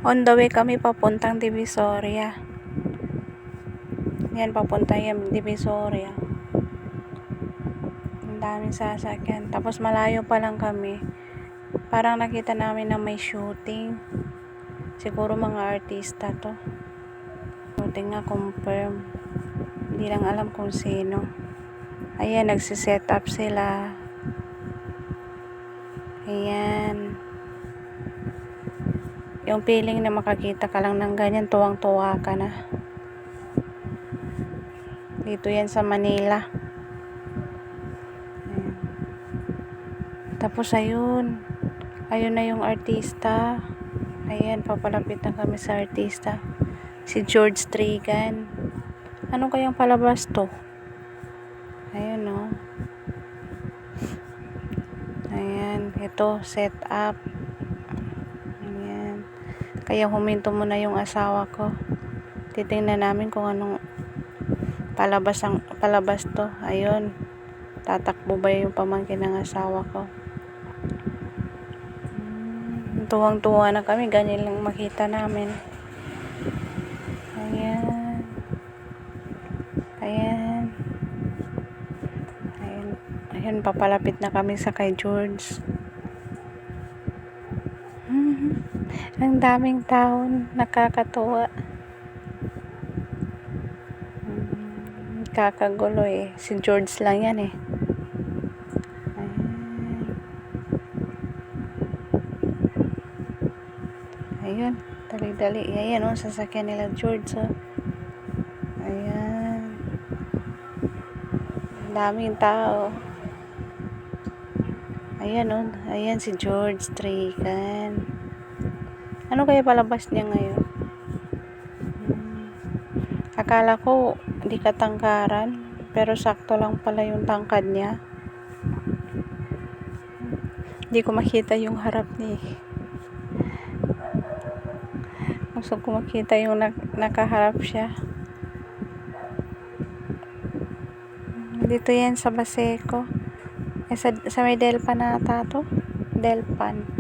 On the way kami papuntang Divisoria. Yan, papunta yung Divisoria. Ang daming sasakyan. Tapos malayo pa lang kami. Parang nakita namin na may shooting. Siguro mga artista to. Shooting nga, confirm. Hindi lang alam kung sino. Ayan, nagsiset up sila. Ayan. Yung feeling na makakita ka lang ng ganyan, tuwang-tuwa ka na. Dito yan sa Manila. Ayan. Tapos ayun. Ayun na yung artista. Ayan, papalapit na kami sa artista. Si George Strigan. Ano kayang palabas to? Ayun, oh. Ayan, ito, set up. Ayan. Kaya huminto muna yung asawa ko. Titingnan namin kung anong palabas to. Ayun. Tatakbo ba yung pamangkin ng asawa ko? Tuwang-tuwa na kami. Ganyan lang makita namin. Ayan. Ayan. Ayan. Ayan, papalapit na kami sa kay George. Ang daming taon, nakakatuwa. Kakagulo eh. Si George lang yan eh. Ayun, dali-dali. Ayan oh, sasakyan nila George oh. Ayan. Ang daming tao. Ayan oh, ayan si George Strigan. Ano kaya palabas niya ngayon? Akala ko hindi katangkaran, pero sakto lang pala yung tangkad niya. Hindi ko makita yung harap ni. Gusto ko makita yung nakaharap siya. Dito yan sa Baseco. Sa may Delpan ata to. Delpan.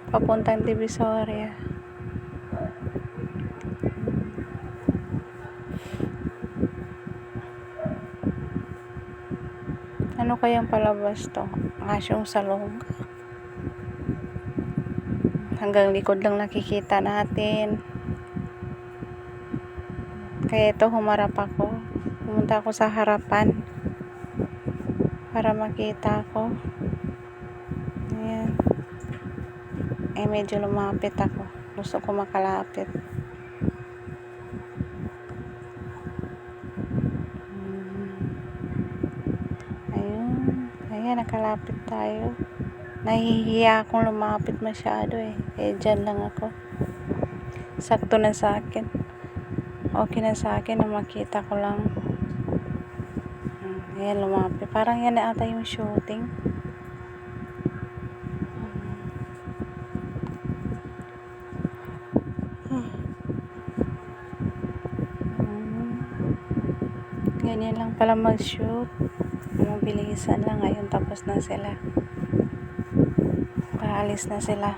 Papuntang Divisoria. Ano kayang palabas to? Asyong Salonga. Hanggang likod lang nakikita natin. Kaya ito, humarap ako. Pumunta ako sa harapan para makita ako. Ayan. Eh, medyo lumapit ako. Gusto ko makalapit. Ayun. Ayan, nakalapit tayo. Nahihiya akong lumapit masyado eh. Eh, dyan lang ako. Sakto na sa akin. Okay na sa akin na makita ko lang. Ayan, lumapit. Parang yan na ata yung shooting. Ganyan lang pala mag-shoot. Mabilisan lang. Ngayon tapos na sila. Paalis na sila.